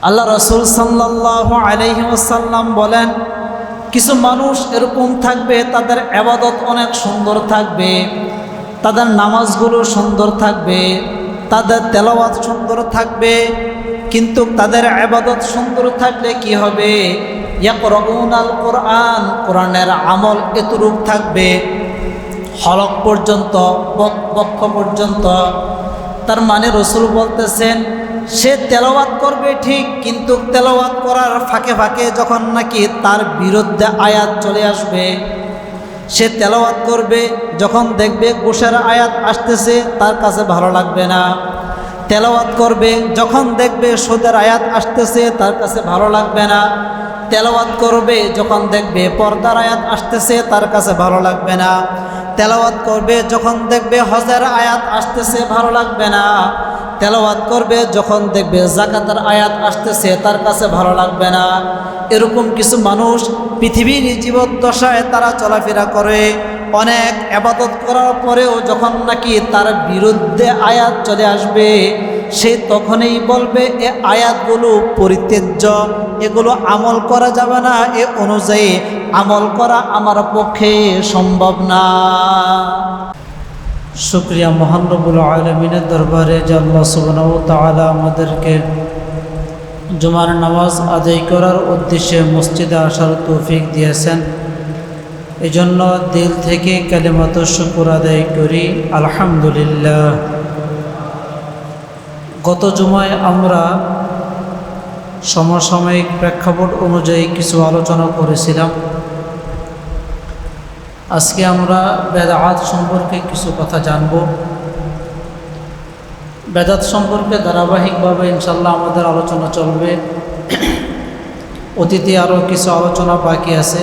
আল্লাহ রাসূল সাল্লাল্লাহু আলাইহি ওয়াসাল্লাম বলেন, কিছু মানুষ এরকম থাকবে তাদের ইবাদত অনেক সুন্দর থাকবে, তাদের নামাজগুলো সুন্দর থাকবে, তাদের তেলাওয়াত সুন্দর থাকবে, কিন্তু তাদের ইবাদত সুন্দর থাকলে কি হবে? ইয়াকরাউনাল কোরআন, কোরআনের আমল এতটুক থাকবে হলক পর্যন্ত, বক্ষ পর্যন্ত। তার মানে রাসূল বলতেছেন, সে তেলাওয়াত করবে ঠিক, কিন্তু তেলাওয়াত করার ফাঁকে ফাঁকে যখন নাকি তার বিরুদ্ধে আয়াত চলে আসবে, সে তেলাওয়াত করবে, যখন দেখবে ঘুষের আয়াত আসতেছে তার কাছে ভালো লাগবে না। তেলাওয়াত করবে, যখন দেখবে সুদের আয়াত আসতেছে তার কাছে ভালো লাগবে না। তেলাওয়াত করবে, যখন দেখবে পর্দার আয়াত আসতেছে তার কাছে ভালো লাগবে না। তেলাওয়াত করবে, যখন দেখবে হজের আয়াত আসতেছে ভালো লাগবে না। তেলাওয়াত করবে, যখন দেখবে যাকাতের আয়াত আসতেছে তার কাছে ভালো লাগবে না। এরকম কিছু মানুষ পৃথিবীর জীবদ্দশায় তারা চলাফেরা করে, অনেক ইবাদত করার পরেও যখন নাকি তার বিরুদ্ধে আয়াত চলে আসবে, সে তখনই বলবে এ আয়াতগুলো পরিত্যাজ্য, এগুলো আমল করা যাবে না, এ অনুযায়ী আমল করা আমার পক্ষে সম্ভব না। শুকরিয়া মহান রব্বুল আলামিনের দরবারে যে আল্লাহ সুবহানাহু ওয়া তাআলা আমাদেরকে জুমার নামাজ আদায় করার উদ্দেশ্যে মসজিদে আসার তৌফিক দিয়েছেন। এজন্য দিল থেকে কালিমাত শুকর আদায় করি, আলহামদুলিল্লাহ। গত জুমায় আমরা সমসাময়িক প্রেক্ষাপট অনুযায়ী কিছু আলোচনা করেছিলাম। আজকে আমরা বেদাত সম্পর্কে কিছু কথা জানব। বেদাত সম্পর্কে ধারাবাহিকভাবে ইনশাল্লাহ আমাদের আলোচনা চলবে। অতীতে আরও কিছু আলোচনা বাকি আছে,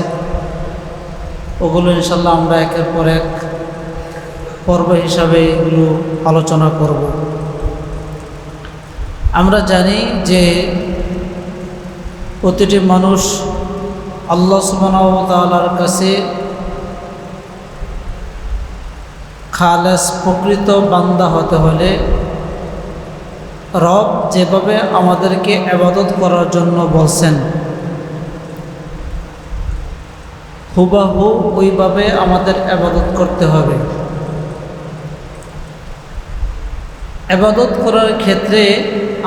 ওগুলো ইনশাল্লাহ আমরা একের পর এক পর্ব হিসাবে এগুলো আলোচনা করব। আমরা জানি যে প্রতিটি মানুষ আল্লাহ সুবহানাহু ওয়া তাআলার কাছে খালেস প্রকৃত বান্দা হতে হলে রব যেভাবে আমাদেরকে ইবাদত করার জন্য বলছেন, হুবাহু ওইভাবে আমাদের ইবাদত করতে হবে। ইবাদত করার ক্ষেত্রে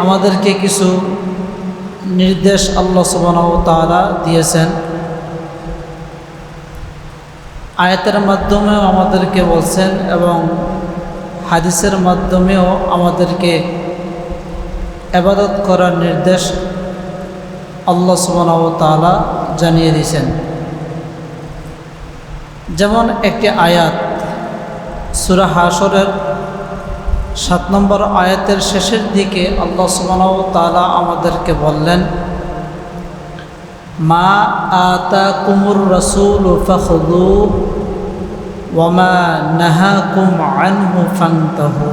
আমাদেরকে কিছু নির্দেশ আল্লাহ সুবহানাহু ওয়া তাআলা দিয়েছেন। আয়াতের মাধ্যমেও আমাদেরকে বলছেন এবং হাদিসের মাধ্যমেও আমাদেরকে ইবাদত করার নির্দেশ আল্লাহ সুবহানাহু ওয়া তাআলা জানিয়ে দিয়েছেন। যেমন একটি আয়াত সূরা হাশরের 7 নম্বর আয়াতের শেষের দিকে আল্লাহ সুবহানাহু ওয়া তাআলা আমাদেরকে বললেন, মা আতাকুমুর রাসূলু ফাখুযুহু ওয়া মা নাহাকুম আনহু ফান্তাহু।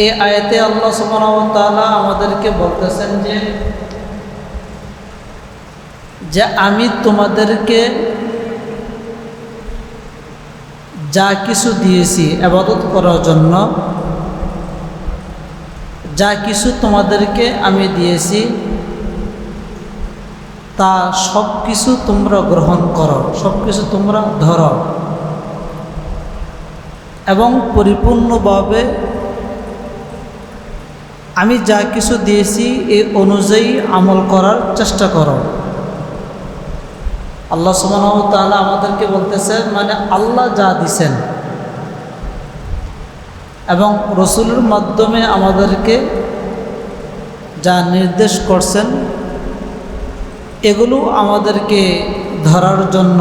এই আয়াতে আল্লাহ সুবহানাহু ওয়া তাআলা আমাদেরকে বলতেছেন যে আমি তোমাদেরকে যা কিছু দিয়েছি ইবাদত করার জন্য, যা কিছু তোমাদেরকে আমি দিয়েছি তা সব কিছু তোমরা গ্রহণ করো, সব কিছু তোমরা ধরো এবং পরিপূর্ণভাবে আমি যা কিছু দিয়েছি এই অনুযায়ী আমল করার চেষ্টা করো। আল্লাহ সুবহানাহু ওয়া তাআলা আমাদেরকে বলতেছেন, মানে আল্লাহ যা দিছেন এবং রসুলের মাধ্যমে আমাদেরকে যা নির্দেশ করছেন এগুলো আমাদেরকে ধরার জন্য,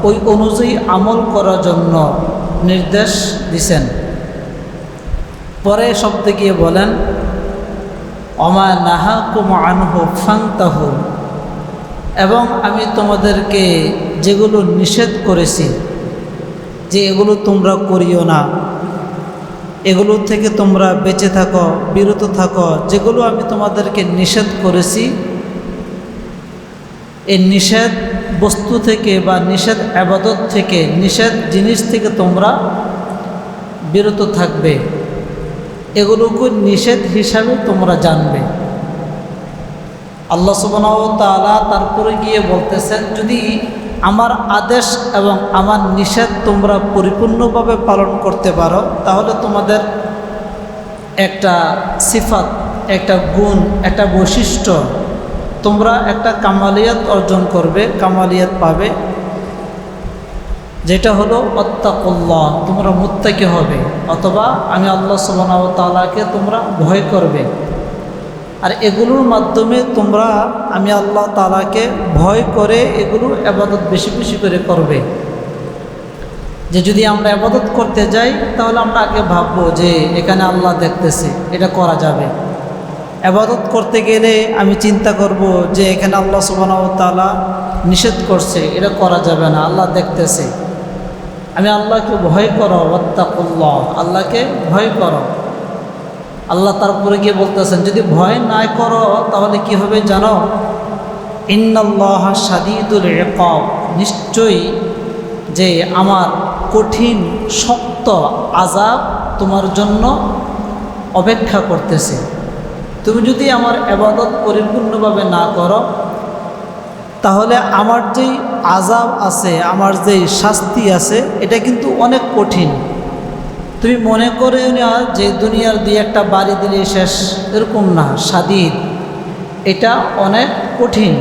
ওই অনুযায়ী আমল করার জন্য নির্দেশ দিছেন। পরে শব্দে গিয়ে বলেন, ওমা নাহাকুম আনহু ফান্তাহু, এবং আমি তোমাদেরকে যেগুলো নিষেধ করেছি যে এগুলো তোমরা করিও না, এগুলো থেকে তোমরা বেঁচে থাকো, বিরত থাকো, যেগুলো আমি তোমাদেরকে নিষেধ করেছি এই নিষেধ বস্তু থেকে বা নিষেধ ইবাদত থেকে, নিষেধ জিনিস থেকে তোমরা বিরত থাকবে। এগুলোকে নিষেধ হিসাবে তোমরা জানবে। আল্লাহ সুবহানাহু ওয়া তাআলা তারপরে গিয়ে বলতেছেন, যদি আমার আদেশ এবং আমার নিষেধ তোমরা পরিপূর্ণভাবে পালন করতে পারো, তাহলে তোমাদের একটা সিফাত, একটা গুণ, একটা বৈশিষ্ট্য, তোমরা একটা কামালিয়াত অর্জন করবে, কামালিয়াত পাবে, যেটা হলো আত্তাকুল্লাহ, তোমরা মুত্তাকি হবে, অথবা আমি আল্লাহ সুবহানাহু ওয়া তাআলাকে তোমরা ভয় করবে। আর এগুলোর মাধ্যমে তোমরা আমি আল্লাহ তাআলাকে ভয় করে এগুলো ইবাদত বেশি বেশি করে করবে। যে যদি আমরা ইবাদত করতে যাই, তাহলে আমরা আগে ভাববো যে এখানে আল্লাহ দেখতেছে, এটা করা যাবে। ইবাদত করতে গেলে আমি চিন্তা করব যে এখানে আল্লাহ সুবহানাহু ওয়া তাআলা নিষেধ করছে, এটা করা যাবে না, আল্লাহ দেখতেছে। আমি আল্লাহকে ভয় করো, ওয়াত্তাকুল্লাহ, আল্লাহকে ভয় করো। আল্লাহ তারপরে গিয়ে বলতেছেন, যদি ভয় না করো তাহলে কি হবে জানো? ইন্নাল্লাহা শাদীদুল ইকাব, নিশ্চয়ই যে আমার কঠিন শক্ত আযাব তোমার জন্য অপেক্ষা করতেছে। তুমি যদি আমার ইবাদত পরিপূর্ণভাবে না করো, তাহলে আমার যেই আযাব আছে, আমার যেই শাস্তি আছে, এটা কিন্তু অনেক কঠিন। তুমি মনে করে না যে দুনিয়ার দিয়ে একটা বাড়ি দিলে শেষ, এরকম না, শাদীদ, এটা অনেক কঠিন।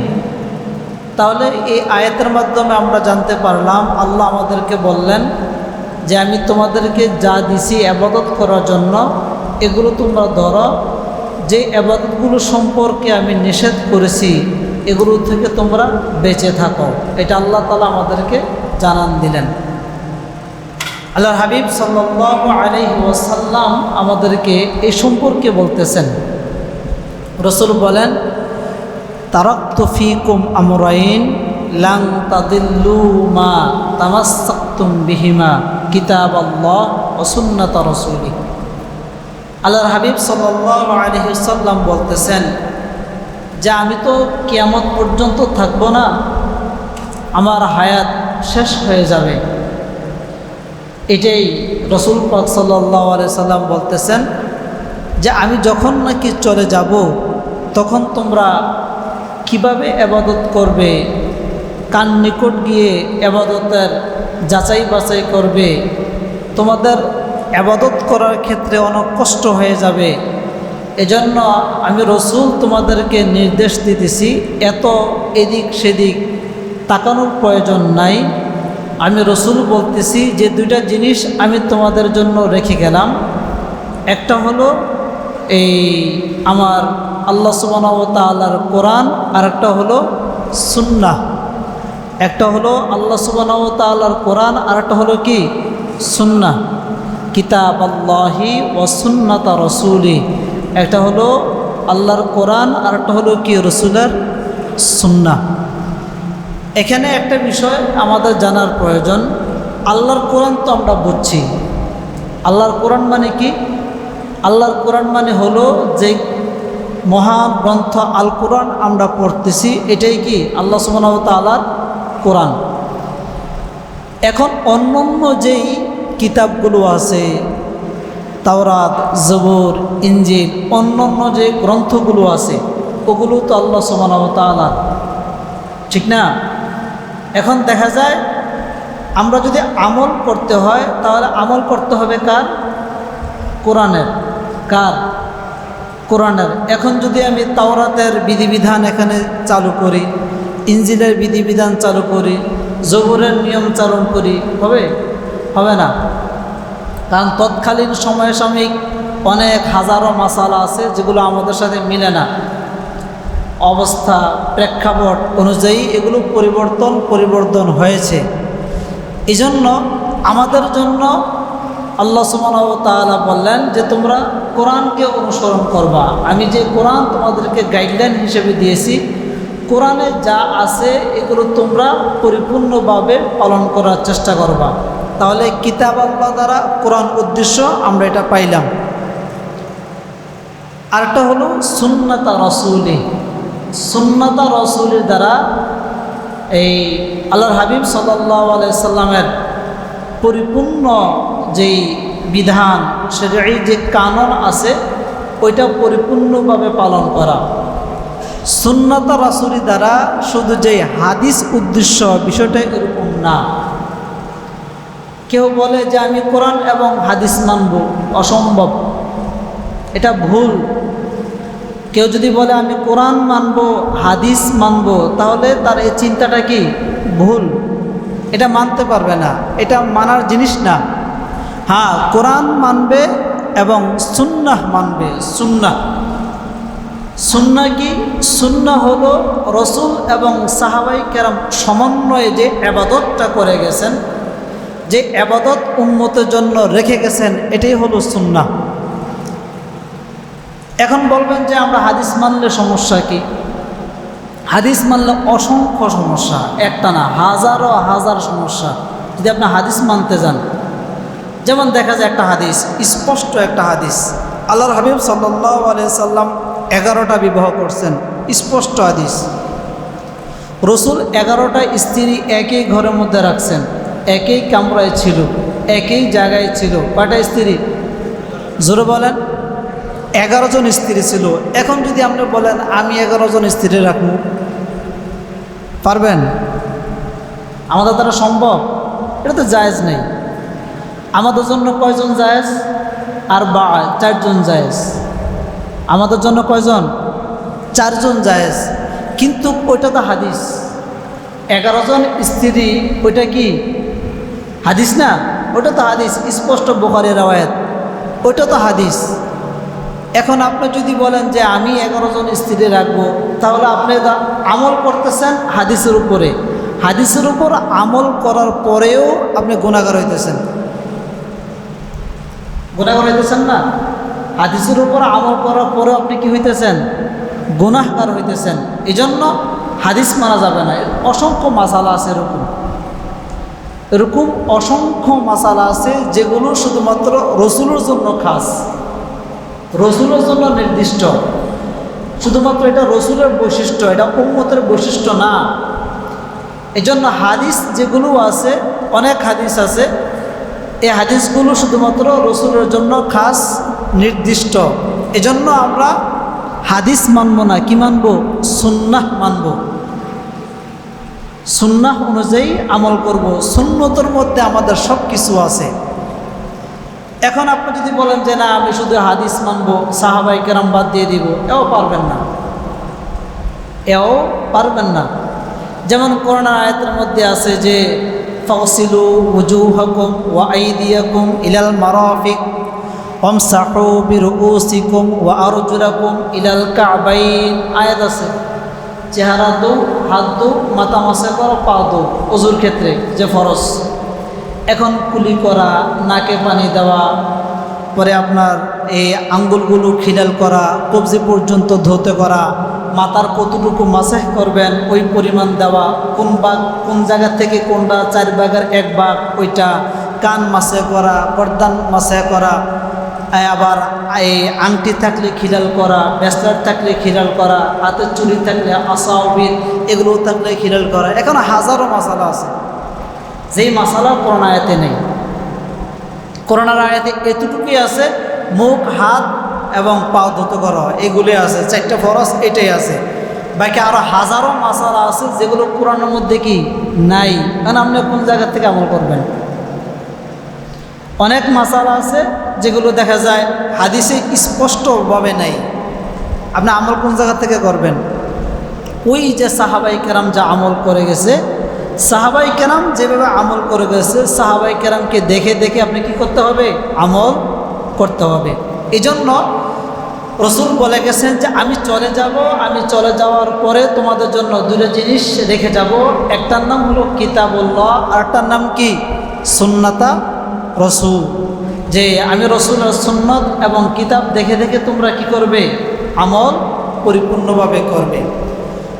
তাহলে এই আয়াতের মাধ্যমে আমরা জানতে পারলাম, আল্লাহ আমাদেরকে বললেন যে আমি তোমাদেরকে যা দিছি ইবাদত করার জন্য, এগুলো তোমরা ধরো, যে ইবাদতগুলো সম্পর্কে আমি নিষেধ করেছি এগুলো থেকে তোমরা বেঁচে থাকো। এটা আল্লাহ তাআলা আমাদেরকে জানান দিলেন। আল্লাহর হাবিব সাল্লাল্লাহু আলাইহি ওয়াসাল্লাম আমাদেরকে এই সম্পর্কে বলতেছেন। রাসূল বলেন, তারাকতু ফীকুম আমরাইন লান তাদিল্লু মা তামাসসাকতুম বিহিমা কিতাবাল্লাহ ওয়া সুন্নাত রাসূলিহি। আল্লাহর হাবিব সাল্লাল্লাহু আলাইহি ওয়াসাল্লাম বলতেছেন যে আমি তো কিয়ামত পর্যন্ত থাকবো না, আমার হায়াত শেষ হয়ে যাবে। এটাই রাসূল পাক সাল্লাল্লাহু আলাইহি সাল্লাম বলতেছেন যে আমি যখন নাকি চলে যাব, তখন তোমরা কিভাবে ইবাদত করবে, কার নিকট গিয়ে ইবাদতের যাচাই বাছাই করবে, তোমাদের ইবাদত করার ক্ষেত্রে অনেক কষ্ট হয়ে যাবে। এজন্য আমি রাসূল তোমাদেরকে নির্দেশ দিতেছি, এত এদিক সেদিক তাকানোর প্রয়োজন নাই। আমি রাসূল বলতেছি যে দুইটা জিনিস আমি তোমাদের জন্য রেখে গেলাম। একটা হলো এই আমার আল্লাহ সুবহানাহু ওয়া তাআলার কোরআন, আর একটা হলো সুন্নাহ। একটা হলো আল্লাহ সুবহানাহু ওয়া তাআলার কোরআন, আর একটা হলো কি? সুন্নাহ। কিতাবাল্লাহি ওয়া সুন্নাত রাসূলি, একটা হলো আল্লাহর কোরআন, আর একটা হলো কি? রাসূলের সুন্নাহ। এখানে একটা বিষয় আমাদের জানার প্রয়োজন। আল্লাহর কোরআন তো আমরা বুঝছি, আল্লাহর কোরআন মানে কি? আল্লাহর কোরআন মানে হলো যে মহান গ্রন্থ আল কোরআন আমরা পড়তেছি, এটাই কি? আল্লাহ সুবহানাহু ওয়া তাআলার কোরআন। এখন অন্যান্য যেই কিতাবগুলো আছে, তাওরাত, জবুর, ইনজিল, অন্যান্য যে গ্রন্থগুলো আছে, ওগুলো তো আল্লাহ সুবহানাহু ওয়া তাআলার, ঠিক না? এখন দেখা যায় আমরা যদি আমল করতে হয়, তাহলে আমল করতে হবে কার? কোরআনের। কার? কোরআনের। এখন যদি আমি তাওরাতের বিধিবিধান এখানে চালু করি, ইনজিলের বিধিবিধান চালু করি, জবুরের নিয়ম চালু করি, হবে? হবে না। কারণ তৎকালীন সমসাময়িক অনেক হাজারো মাসালা আছে যেগুলো আমাদের সাথে মিলে না। অবস্থা, প্রেক্ষাপট অনুযায়ী এগুলো পরিবর্তন হয়েছে। এই জন্য আমাদের জন্য আল্লাহ সুবহানাহু ওয়া তাআলা বললেন যে তোমরা কোরআনকে অনুসরণ করবা। আমি যে কোরআন তোমাদেরকে গাইডলাইন হিসেবে দিয়েছি, কোরআনে যা আছে এগুলো তোমরা পরিপূর্ণভাবে পালন করার চেষ্টা করবা। তাহলে কিতাব আল্লাহ দ্বারা কোরআন উদ্দেশ্য আমরা এটা পাইলাম। আরেকটা হলো সুন্নাতা রাসূলি। সুন্নাতা রাসূলের দ্বারা এই আল্লাহর হাবিব সাল্লাল্লাহু আলাইহি সাল্লামের পরিপূর্ণ যেই বিধান, শরীয়ী যে কানুন আছে, ওইটা পরিপূর্ণভাবে পালন করা। সুন্নত রাসূলি দ্বারা শুধু যে হাদিস উদ্দেশ্য, বিষয়টা এরকম না। কেউ বলে যে আমি কোরআন এবং হাদিস মানব, অসম্ভব, এটা ভুল। কেউ যদি বলে আমি কোরআন মানব, হাদিস মানব, তাহলে তার এই চিন্তাটা কি ভুল, এটা মানতে পারবে না, এটা মানার জিনিস না। হ্যাঁ, কোরআন মানবে এবং সুন্নাহ মানবে। সুন্নাহ, সুন্নাহ কি? সুন্নাহ হলো রসুল এবং সাহাবাই কেরাম সমন্বয়ে যে আবাদতটা করে গেছেন, যে আবাদত উম্মতের জন্য রেখে গেছেন, এটাই হলো সুন্নাহ। এখন বলবেন যে আমরা হাদিস মানলে সমস্যা কি? হাদিস মানলে অসংখ্য সমস্যা, একটা না, হাজারো হাজার সমস্যা যদি আপনি হাদিস মানতে যান। যেমন দেখা যায় একটা হাদিস, স্পষ্ট একটা হাদিস, আল্লাহর হাবিব সাল্লাল্লাহু আলাইহি সাল্লাম 11টা বিবাহ করছেন, স্পষ্ট হাদিস। রসুল 11টা স্ত্রী একই ঘরের মধ্যে রাখছেন, একই কামরায় ছিল, একই জায়গায় ছিল। কয়টা স্ত্রী? জোরে বলেন। 11 জন স্ত্রী ছিল। এখন যদি আপনি বলেন আমি 11 জন স্ত্রী রাখবো, পারবেন? আমাদের দ্বারা সম্ভব? এটা তো জায়েজ নেই। আমাদের জন্য কয়জন জায়েজ? আর 4 জন জায়েজ। আমাদের জন্য কয়জন? 4 জন জায়েজ। কিন্তু ওইটা তো হাদিস। 11 জন স্ত্রী, ওইটা কি হাদিস না? ওটা তো হাদিস, স্পষ্ট বুখারীর রাওয়ায়াত, ওইটা তো হাদিস। এখন আপনি যদি বলেন যে আমি 11 জন স্ত্রী রাখবো, তাহলে আপনি আমল করতেছেন হাদিসের উপরে। হাদিসের উপর আমল করার পরেও আপনি গুনাহগার হইতেছেন। গুনাহগার হইতেছেন না? হাদিসের উপর আমল করার পরেও আপনি কি হইতেছেন? গুনাহগার হইতেছেন। এই জন্য হাদিস মানা যাবে না। অসংখ্য মাসালা আছে এরকম অসংখ্য মাসালা আছে যেগুলো শুধুমাত্র রসুলের জন্য খাস, রসুলের জন্য নির্দিষ্ট, শুধুমাত্র এটা রসুলের বৈশিষ্ট্য, এটা উম্মতের বৈশিষ্ট্য না। এই জন্য হাদিস যেগুলো আছে, অনেক হাদিস আছে, এই হাদিসগুলো শুধুমাত্র রসুলের জন্য খাস, নির্দিষ্ট। এজন্য আমরা হাদিস মানব না, কি মানব? সুন্নাহ মানব। সুন্নাহ অনুযায়ী আমল করব। সুন্নতের মধ্যে আমাদের সব কিছু আছে। এখন আপনি যদি বলেন যে না আমি শুধু হাদিস মানব, সাহাবায়ে কেরাম বাদ দিয়ে দিব, এও পারবেন না, এও পারবেন না। যেমন কোরআনের আয়াতের মধ্যে আছে যে ফাগসিলু ওয়ুজুহাকুম ওয়া আইদিয়াকুম ইলাল মারাফিক ওয়ামসাহু বিরুউসিকুম ওয়া আরজুলাকুম ইলাল কাবাইন। আয়াত আছে, চেহারা দো, হাত দো, মাথা মাসা করো, পা দো, ওযুর ক্ষেত্রে যে ফরজ। এখন কুলি করা, নাকে পানি দেওয়া, পরে আপনার এই আঙ্গুলগুলো খিলাল করা, কবজি পর্যন্ত ধুতে করা, মাথার কতটুকু মাসাহ করবেন ওই পরিমাণ দেওয়া, কোন জায়গা থেকে কোনটা 4 ভাগের 1 ভাগ ওইটা, কান মাসে করা, গর্দান মাসে করা, আবার এই আংটি থাকলে খিলাল করা, ব্রেসলেট থাকলে খিলাল করা, হাতের চুড়ি থাকলে আসাউবির, এগুলো থাকলে খিলাল করা। এখন হাজারো মাসালা আছে যেই মাসালা কোরআন আয়াতে নেই। কোরআনের আয়াতে এতটুকুই আছে, মুখ, হাত এবং পা ধুতে করা, এগুলি আছে, 4টা ফরজ এটাই আছে। বাকি আরও হাজারো মাসালা আছে যেগুলো কোরআনের মধ্যে কি নাই। কারণ আপনি কোন জায়গা থেকে আমল করবেন? অনেক মাসালা আছে যেগুলো দেখা যায় হাদিসে স্পষ্টভাবে নাই, আপনি আমল কোন জায়গা থেকে করবেন? ওই যে সাহাবাই কেরাম যা আমল করে গেছে, সাহাবাই কেরাম যেভাবে আমল করে গেছে, সাহাবাই কেরামকে দেখে দেখে আপনি কি করতে হবে? আমল করতে হবে। এই জন্য রসুল বলে গেছেন যে আমি চলে যাব, আমি চলে যাওয়ার পরে তোমাদের জন্য 2টা জিনিস রেখে যাব। একটার নাম হলো কিতাবুল্লাহ, আরেকটার নাম কি? সুন্নাতা রসুল। যে আমি রসুলের সুন্নত এবং কিতাব দেখে দেখে তোমরা কি করবে? আমল পরিপূর্ণভাবে করবে।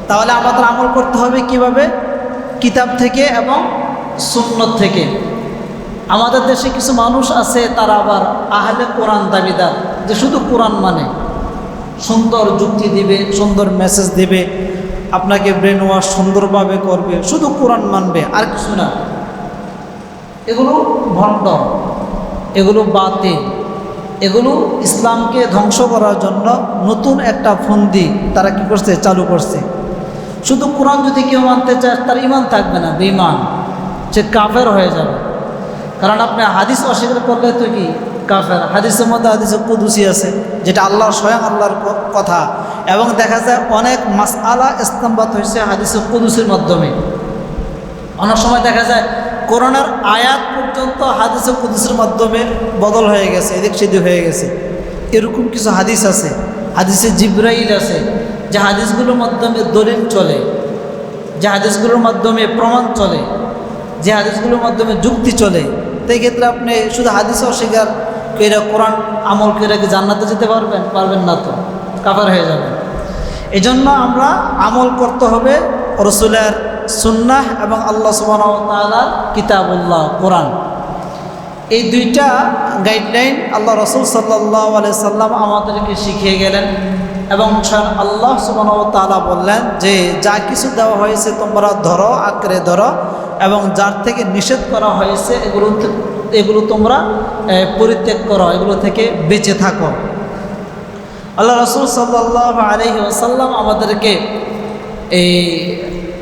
তাহলে আমাদের আমল করতে হবে কিভাবে? কিতাব থেকে এবং সুন্নত থেকে। আমাদের দেশে কিছু মানুষ আছে, তারা আবার আহলে কোরআন দাবিদার, যে শুধু কোরআন মানে, সুন্দর যুক্তি দিবে, সুন্দর মেসেজ দিবে, আপনাকে ব্রেন ওয়াশ সুন্দরভাবে করবে, শুধু কোরআন মানবে আর কিছু না। এগুলো ভণ্ড, এগুলো বাতিল। এগুলো ইসলামকে ধ্বংস করার জন্য নতুন একটা ফন্দি তারা কি করছে, চালু করছে। শুধু কোরআন যদি কেউ মানতে চায় তার ইমান থাকবে না, বেঈমান, সে কাফের হয়ে যাবে। কারণ আপনি হাদিস অস্বীকার করলে তো কি কাফের। হাদিসের মধ্যে হাদিসে কুদুসি আছে, যেটা আল্লাহর স্বয়ং আল্লাহর কথা, এবং দেখা যায় অনেক মাসআলা ইস্তেমবাত হয়েছে হাদিসে কুদুসির মাধ্যমে। অনেক সময় দেখা যায় কোরআনের আয়াত পর্যন্ত হাদিসে কুদুসির মাধ্যমে বদল হয়ে গেছে, এদিক সেদিক হয়ে গেছে। এরকম কিছু হাদিস আছে, হাদিসে জিব্রাইল আছে, যে হাদিসগুলোর মাধ্যমে দলিল চলে, যে হাদিসগুলোর মাধ্যমে প্রমাণ চলে, যে হাদিসগুলোর মাধ্যমে যুক্তি চলে। তো এই ক্ষেত্রে আপনি শুধু হাদিস অস্বীকার করে কোরআন আমল করে কি জান্নাতে যেতে পারবেন? পারবেন না, তো কাফের হয়ে যাবেন। এই জন্য আমরা আমল করতে হবে রাসূলের সুন্নাহ এবং আল্লাহ সুবহানাহু ওয়া তাআলার কিতাবুল্লাহ কোরআন। এই দুইটা গাইডলাইন আল্লাহ রাসূল সাল্লাল্লাহু আলাইহি সাল্লাম আমাদেরকে শিখিয়ে গেলেন, এবং আল্লাহ সুবহানাহু ওয়া তাআলা বললেন যে যা কিছু দেওয়া হয়েছে তোমরা ধরো, আঁকড়ে ধরো, এবং যার থেকে নিষেধ করা হয়েছে এগুলো তোমরা পরিত্যাগ করো, এগুলো থেকে বেঁচে থাকো। আল্লাহ রাসূল সাল্লাল্লাহু আলাইহি ওয়াসাল্লাম আমাদেরকে এই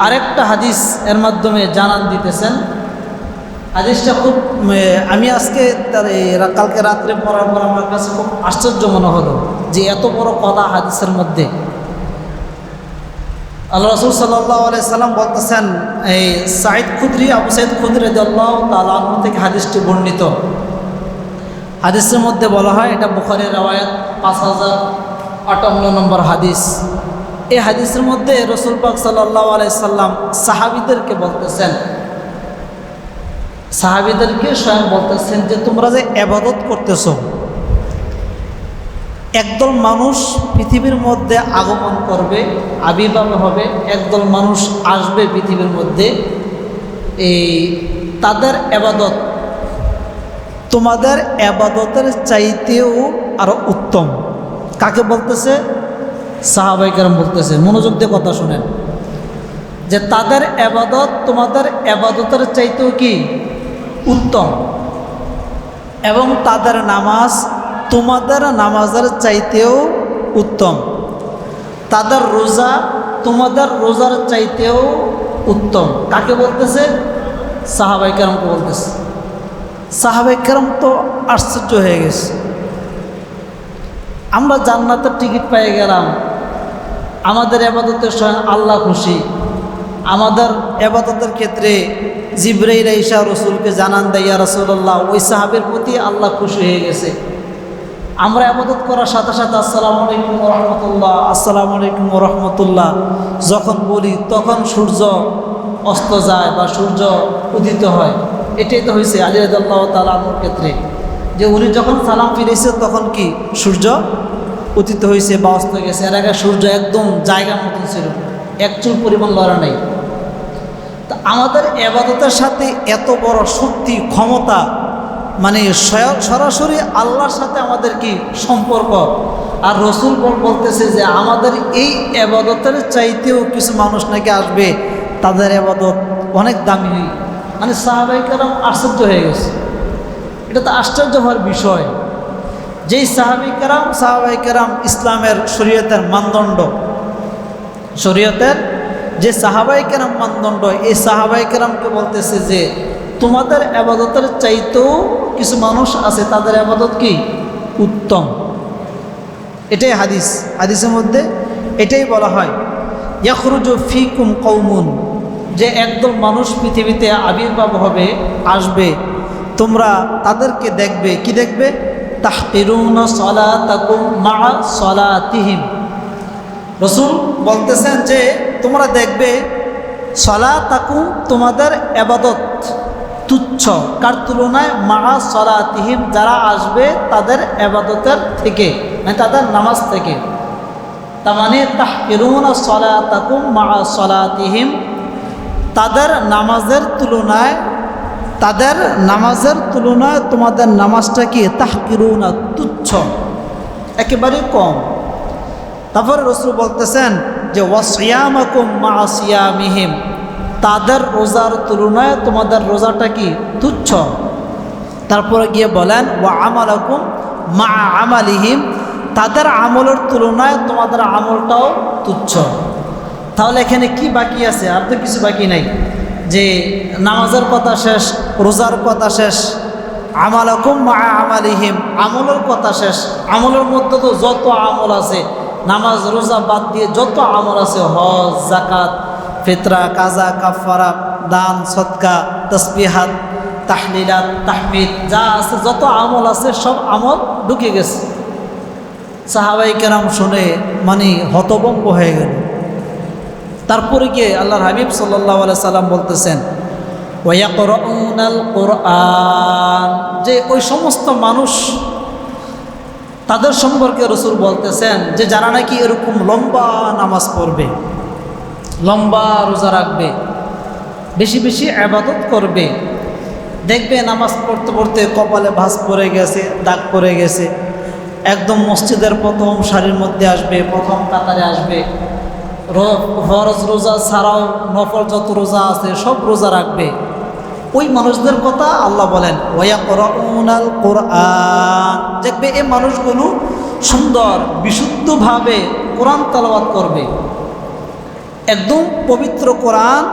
আরেকটা হাদিস এর মাধ্যমে জানান দিতেছেন। হাদিসটা খুব আমি আজকে কালকে রাত্রে পড়ার পর আমার কাছে খুব আশ্চর্য মনে হলো যে এত বড় কথা হাদিসের মধ্যে। আল্লাহ রাসূল সাল্লাল্লাহু আলাইহি সাল্লাম বলতেছেন, এই আবু সাঈদ খুদরি রাদিয়াল্লাহু তাআলা আনহু থেকে হাদিসটি বর্ণিত। হাদিসের মধ্যে বলা হয়, এটা বুখারীর রওয়ায়াত 5058 নম্বর হাদিস। এই হাদিসের মধ্যে রাসূল পাক সাল্লাল্লাহু আলাইহি সাল্লাম সাহাবীদেরকে বলতেছেন, সাহাবীদেরকে স্বয়ং বলতেছেন যে তোমরা যে ইবাদত করতেছো, একদল মানুষ পৃথিবীর মধ্যে আগমন করবে, আবির্ভাব হবে, একদল মানুষ আসবে পৃথিবীর মধ্যে, এই তাদের ইবাদত তোমাদের ইবাদতের চাইতেও আরো উত্তম। কাকে বলতেছে? সাহাবায়ে কেরাম বলতেছে। মনোযোগ দিয়ে কথা শুনেন, যে তাদের ইবাদত তোমাদের ইবাদতের চাইতেও কি উত্তম, এবং তাদের নামাজ তোমাদের নামাজের চাইতেও উত্তম, তাদের রোজা তোমাদের রোজার চাইতেও উত্তম। কাকে বলতেছে? সাহাবায়ে কেরামকে বলতেছে। সাহাবায়ে কেরাম তো আশ্চর্য হয়ে গেছে, আমরা জান্নাতের টিকিট পেয়ে গেলাম, আমাদের ইবাদতের স্বয়ং আল্লাহ খুশি, আমাদের ইবাদতের ক্ষেত্রে জিবরাইল আইসা রাসূলকে জানান দেয়, ইয়া রাসূলুল্লাহ, ওই সাহাবের প্রতি আল্লাহ খুশি হয়ে গেছে। আমরা ইবাদত করার সাথে সাথে আসসালামু আলাইকুম ওয়া রাহমাতুল্লাহ, আসসালামু আলাইকুম ওয়া রাহমাতুল্লাহ যখন বলি তখন সূর্য অস্ত যায় বা সূর্য উদিত হয়। এটাই তো হয়েছে আলী রাদিয়াল্লাহু তাআলা আনহুর ক্ষেত্রে, যে উনি যখন সালাম ফিরেছে তখন কি সূর্য উদিত হয়েছে বা অস্ত গেছে। এর আগে সূর্য একদম জায়গার মতন ছিল, এক চুল পরিমাণ লড়া নেই। তা আমাদের ইবাদতের সাথে এত বড় শক্তি ক্ষমতা, মানে সরাসরি আল্লাহর সাথে আমাদের কি সম্পর্ক। আর রাসূল বলতেছে যে আমাদের এই ইবাদতের চাইতেও কিছু মানুষ নাকি আসবে, তাদের ইবাদত অনেক দামি। মানে সাহাবায়ে কেরাম আশ্চর্য হয়ে গেছে। এটা তো আশ্চর্য হওয়ার বিষয়, যেই সাহাবায়ে কেরাম ইসলামের শরীয়তের মানদণ্ড, শরীয়তের যে সাহাবায়ে কেরাম মানদণ্ড, এই সাহাবায়ে কেরামকে বলতেছে যে তোমাদের ইবাদতের চাইতেও কিছু মানুষ আছে, তাদের ইবাদত কি উত্তম। এটাই হাদিসের মধ্যে এটাই বলা হয়, ইয়াখরুজু ফিকুম কওমুন, যে একদল মানুষ পৃথিবীতে আবির্ভাব হবে, আসবে, তোমরা তাদেরকে দেখবে। কি দেখবে? তাহকিরুনা সালাতাকুম মা সালাতিহিম। রাসূল বলতেছেন যে তোমরা দেখবে সালাতাকুম, তোমাদের ইবাদত তুচ্ছ, কার তুলনায়? মা সালাতিহিম, যারা আসবে তাদের ইবাদতের থেকে, মানে তাদের নামাজ থেকে। তার মানে তাহকিরুনা সালাতাকুম মা সালাতিহিম, তাদের নামাজের তুলনায় তোমাদের নামাজটা কি তাহকিরুনা, তুচ্ছ, একেবারে কম। তারপরে রাসূল বলতেছেন যে ওয়াসিয়ামাকুম মা সিয়ামিহিম, তাদের রোজার তুলনায় তোমাদের রোজাটা কি তুচ্ছ। তারপরে গিয়ে বলেন ওয়া আমালাকুম মা আমালিহিম, তাদের আমলের তুলনায় তোমাদের আমলটাও তুচ্ছ। তাহলে এখানে কি বাকি আছে? আর তো কিছু বাকি নাই, যে নামাজের কথা শেষ, রোজার কথা শেষ, আমালাকুম মা আমালিহিম, আমলের কথা শেষ। আমলের মধ্যে তো যত আমল আছে, নামাজ রোজা বাদ দিয়ে যত আমল আছে, হজ, জাকাত, ফিতরা, কাজা, কাফারা, দান, সদকা, তসবিহাত, তাহলিলাত, তাহমিদ, যা আছে যত আমল আছে সব আমল ঢুকে গেছে। সাহাবাই কেরাম শুনে মানে হতভম্ব হয়ে গেল। তারপরে গিয়ে আল্লাহর হাবিব সাল্লাল্লাহু আলাইহি সাল্লাম বলতেছেন ওয়ায়াকরাউনাল কুরআন, যে ওই সমস্ত মানুষ, তাদের সম্পর্কে রাসূল বলতেছেন যে যারা নাকি এরকম লম্বা নামাজ পড়বে, লম্বা রোজা রাখবে, বেশি বেশি ইবাদত করবে, দেখবে নামাজ পড়তে পড়তে কপালে ভাঁজ পড়ে গেছে, দাগ পড়ে গেছে, একদম মসজিদের প্রথম সারির মধ্যে আসবে, প্রথম কাতারে আসবে, ফরজ রোজা ছাড়াও নফল যত রোজা আছে সব রোজা রাখবে। ওই মানুষদের কথা আল্লাহ বলেন ওয়ায়াকরাউনাল কুরআন, দেখবে এই মানুষগুলো সুন্দর বিশুদ্ধভাবে কোরআন তেলাওয়াত করবে, একদম পবিত্র কোরআন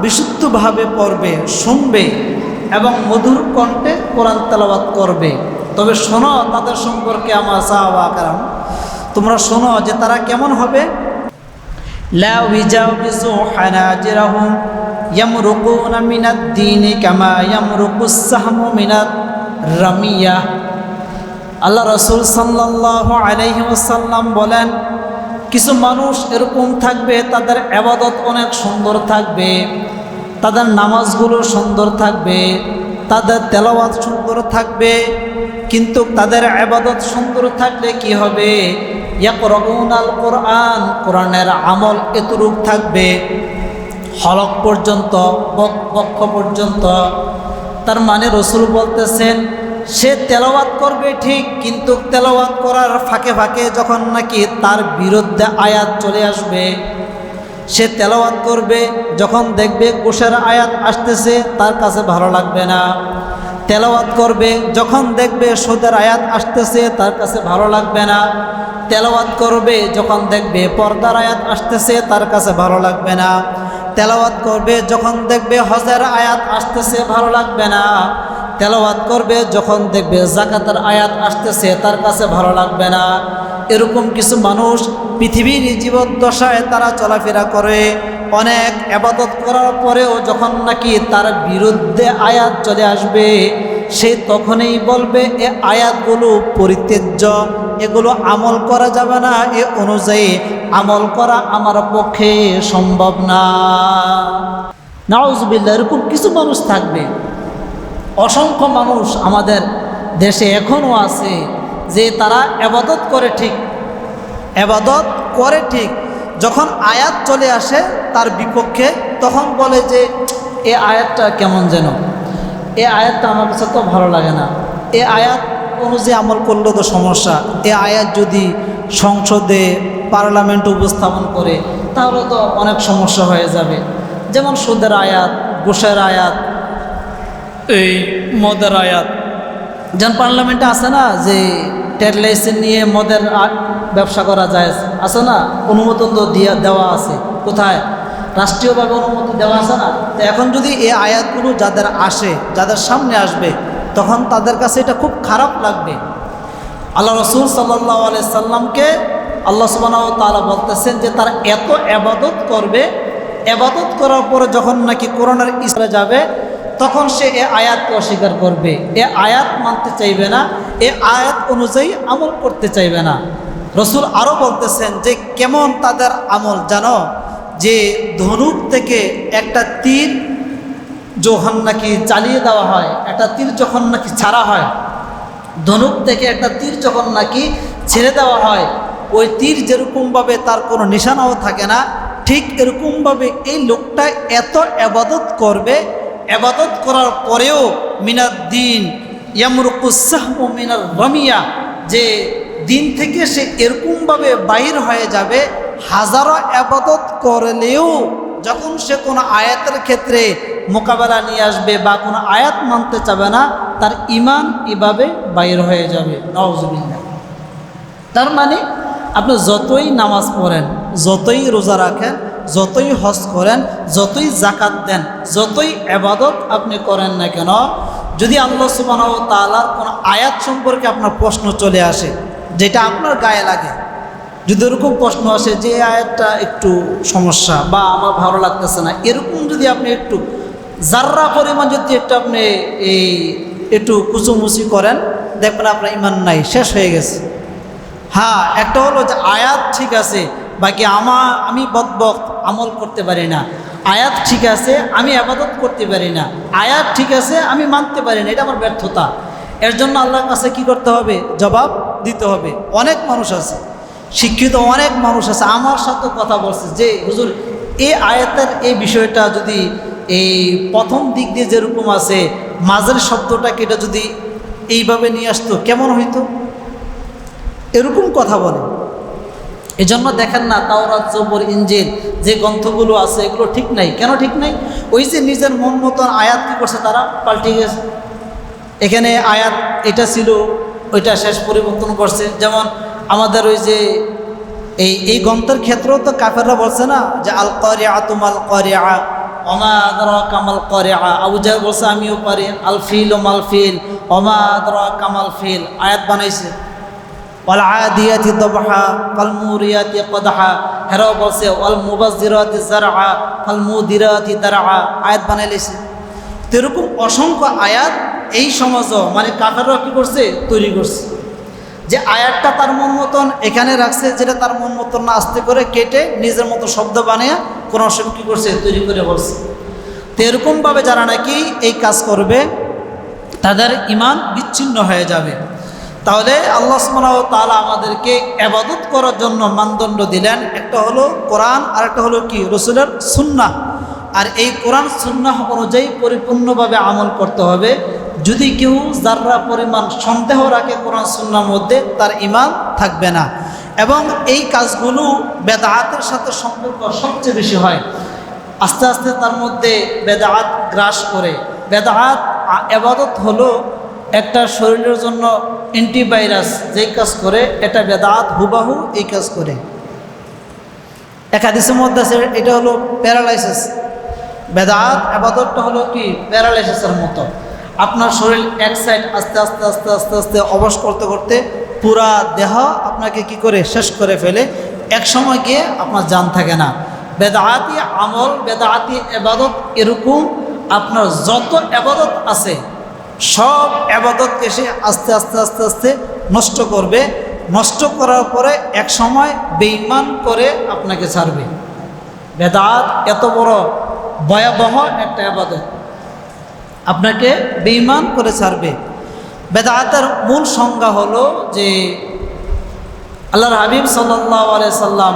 বিশুদ্ধভাবে পড়বে, শুনবে এবং মধুর কণ্ঠে কোরআন তেলাওয়াত করবে। তবে শোনো তাদের সম্পর্কে আমার সাহাবা কেরাম, তোমরা শোনো যে তারা কেমন হবে। লা ইউজাউযু হানাজিরাহুম ইয়ামরুকুনা মিনাদ দীনি কামা ইয়ামরুকুস সাহমু মিনার রামিয়া। আল্লাহ রাসূল সাল্লাল্লাহু আলাইহি ওয়াসাল্লাম বলেন, কিছু মানুষ এরকম থাকবে তাদের ইবাদত অনেক সুন্দর থাকবে, তাদের নামাজগুলো সুন্দর থাকবে, তাদের তেলাওয়াত সুন্দর থাকবে, কিন্তু তাদের ইবাদত সুন্দর থাকলে কি হবে? ইয়াকরাউনাল কুরআন, কোরআনের আমল এতটুক থাকবে হলক পর্যন্ত, বক্ষ পর্যন্ত। তার মানে রাসূল বলতেছেন সে তেলাওয়াত করবে ঠিক, কিন্তু তেলাওয়াত করার ফাঁকে ফাঁকে যখন নাকি তার বিরুদ্ধে আয়াত চলে আসবে, সে তেলাওয়াত করবে, যখন দেখবে কোষের আয়াত আসতেছে তার কাছে ভালো লাগবে না। তেলাওয়াত করবে, যখন দেখবে সুদের আয়াত আসতেছে তার কাছে ভালো লাগবে না। তেলাওয়াত করবে, যখন দেখবে পর্দার আয়াত আসতেছে তার কাছে ভালো লাগবে না। তেলাওয়াত করবে, যখন দেখবে হজের আয়াত আসতেছে ভালো লাগবে না। তেলাওয়াত করবে, যখন দেখবে যাকাতের আয়াত আসতেছে তার কাছে ভালো লাগবে না। এরকম কিছু মানুষ পৃথিবীর জীবদ্দশায় তারা চলাফেরা করে, অনেক ইবাদত করার পরেও যখন নাকি তার বিরুদ্ধে আয়াত চলে আসবে, সে তখনই বলবে এ আয়াতগুলো পরিত্যাজ্য, এগুলো আমল করা যাবে না, এ অনুযায়ী আমল করা আমার পক্ষে সম্ভব না। নাউজুবিল্লাহ, এরকম কিছু মানুষ থাকবে। অসংখ্য মানুষ আমাদের দেশে এখনও আছে যে তারা ইবাদত করে ঠিক, ইবাদত করে ঠিক, যখন আয়াত চলে আসে তার বিপক্ষে তখন বলে যে এ আয়াতটা কেমন যেন, এ আয়াতটা আমার কাছে তো ভালো লাগে না, এ আয়াত অনুযায়ী আমল করলে তো সমস্যা, এ আয়াত যদি সংসদে পার্লামেন্টে উপস্থাপন করে তাহলে তো অনেক সমস্যা হয়ে যাবে। যেমন সুদের আয়াত, ঘুষের আয়াত, এই মদের আয়াত। যেমন পার্লামেন্টে আছে না যে ট্রেড লাইসেন্স নিয়ে মদের ব্যবসা করা যায়, আছে না, অনুমোদন তো দেওয়া আছে, কোথায় রাষ্ট্রীয়ভাবে অনুমতি দেওয়া আছে না। তো এখন যদি এই আয়াতগুলো যাদের আসে, যাদের সামনে আসবে, তখন তাদের কাছে এটা খুব খারাপ লাগবে। আল্লাহ রাসূল সাল্লাল্লাহু আলাইহি সাল্লামকে আল্লাহ সুবহানাহু ওয়া তাআলা বলতেছেন যে তারা এত ইবাদত করবে, ইবাদত করার পরে যখন নাকি কোরআনের ইসলামে যাবে তখন সে এ আয়াতকে অস্বীকার করবে, এ আয়াত মানতে চাইবে না, এ আয়াত অনুযায়ী আমল করতে চাইবে না। রাসূল আরও বলতেছেন যে কেমন তাদের আমল জানো, যে ধনুক থেকে একটা তীর যখন নাকি চালিয়ে দেওয়া হয়, একটা তীর যখন নাকি ছাড়া হয়, ধনুক থেকে একটা তীর যখন নাকি ছেড়ে দেওয়া হয়, ওই তীর যেরকমভাবে তার কোনো নিশানাও থাকে না, ঠিক এরকমভাবে এই লোকটা এত ইবাদত করবে, ইবাদত করার পরেও মিনাদ দিন ইয়ামরুকুস সাহমু মিনার রামিয়া, যে দিন থেকে সে এরকমভাবে বাইর হয়ে যাবে, হাজারো ইবাদত করলেও যখন সে কোনো আয়াতের ক্ষেত্রে মোকাবেলা নিয়ে আসবে বা কোনো আয়াত মানতে চাবে না, তার ঈমান এভাবে বাইর হয়ে যাবে। নাউযুবিল্লাহ। তার মানে আপনি যতই নামাজ পড়েন, যতই রোজা রাখেন, যতই হজ করেন, যতই যাকাত দেন, যতই ইবাদত আপনি করেন না কেন, যদি আল্লাহ সুবহানাহু ওয়া তাআলার কোনো আয়াত সম্পর্কে আপনার প্রশ্ন চলে আসে যেটা আপনার গায়ে লাগে, যদি এরকম প্রশ্ন আসে যে আয়াতটা একটু সমস্যা বা আমার ভালো লাগতেছে না, এরকম যদি আপনি একটু জাররা পরিমাণ যদি আপনি একটু কুচুমুচি করেন, দেখবেন আপনার ঈমান নাই, শেষ হয়ে গেছে। হ্যাঁ, একটা হলো যে আয়াত ঠিক আছে, বাকি আমি বদবক্ত, আমল করতে পারি না। আয়াত ঠিক আছে, আমি ইবাদত করতে পারি না। আয়াত ঠিক আছে, আমি মানতে পারি না, এটা আমার ব্যর্থতা। এর জন্য আল্লাহর কাছে কি করতে হবে? জবাব দিতে হবে। অনেক মানুষ আছে, শিক্ষিত অনেক মানুষ আছে, আমার সাথে কথা বলছে যে হুজুর এই আয়াতের এই বিষয়টা যদি এই প্রথম দিক দিয়ে যেরকম আছে, মাঝের শব্দটাকে এটা যদি এইভাবে নিয়ে আসতো কেমন হইতো, এরকম কথা বলে। এজন্য দেখেন না, তাওরাত, জবুর, ইনজিল যে গ্রন্থগুলো আছে এগুলো ঠিক নাই। কেন ঠিক নাই? ওই যে নিজের মন মতন আয়াত কী করছে, তারা পাল্টে গেছে। এখানে আয়াত এটা ছিল, ওইটা শেষ পরিবর্তন করছে। যেমন আমাদের ওই যে এই গ্রন্থের ক্ষেত্রেও তো কাফেররা বলছে না যে আল কারিআতু মাল কারিআ ওমা আদরাকা মাল কারিআ। আবু জাহল বলছে আমিও পারি, আল ফিল ও মাল ফিল ওমা আদরাকা মাল ফিল। আয়াত বানাইছে। ওয়াল আদিয়াতি দবহা ফাল মুরিয়াতি কদহা। হেরাও বলছে ওয়াল মুবাজ্জিরাতি জারআ ফাল মুদিরাতি দারআ। আয়াত বানাইলেছে। তো এরকম অসংখ্য আয়াত এই সমাজও মানে কাফেররা কী করছে? তৈরি করছে। যে আয়াতটা তার মন মতন এখানে রাখছে, যেটা তার মন মতন না, আস্তে করে কেটে নিজের মতো শব্দ বানিয়ে কোরআন শরীফ কী করছে? তৈরি করে বলছে। তো এরকমভাবে যারা নাকি এই কাজ করবে তাদের ঈমান বিচ্ছিন্ন হয়ে যাবে। তাহলে আল্লাহ সুবহানাহু ওয়া তাআলা আমাদেরকে ইবাদত করার জন্য মানদণ্ড দিলেন। একটা হলো কোরআন, আর একটা হলো কি? রাসূলের সুন্নাহ। আর এই কোরআন সুন্নাহ অনুযায়ী পরিপূর্ণভাবে আমল করতে হবে। যদি কেউ যাররা পরিমাণ সন্দেহ রাখে কোরআন সুন্নাহর মধ্যে, তার ঈমান থাকবে না। এবং এই কাজগুলো বেদাতের সাথে সম্পর্ক সবচেয়ে বেশি হয়। আস্তে আস্তে তার মধ্যে বেদাত গ্রাস করে। বেদাত ইবাদত হলো একটা শরীরের জন্য অ্যান্টিভাইরাস, যেই কাজ করে এটা বেদাত হুবাহু এই কাজ করে। এক হাদিসের মধ্যে আছে এটা হলো প্যারালাইসিস। বেদাত ইবাদতটা হলো কি? প্যারালাইসিসের মতো। আপনার শরীর এক সাইড আস্তে আস্তে আস্তে আস্তে আস্তে অবশ করতে করতে পুরা দেহ আপনাকে কি করে? শেষ করে ফেলে। এক সময় গিয়ে আপনার জান থাকে না। বেদাতি আমল, বেদাতি ইবাদত এরকম আপনার যত ইবাদত আছে সব ইবাদতকে সে আস্তে আস্তে আস্তে আস্তে নষ্ট করবে। নষ্ট করার পরে এক সময় বেঈমান করে আপনাকে ছাড়বে। বেদাত এত বড় ভয়াবহ একটা ইবাদত, আপনাকে বেঈমান করে ছাড়বে। বেদাতের মূল সংজ্ঞা হলো যে আল্লাহর হাবিব সাল্লাল্লাহু আলাইহি সাল্লাম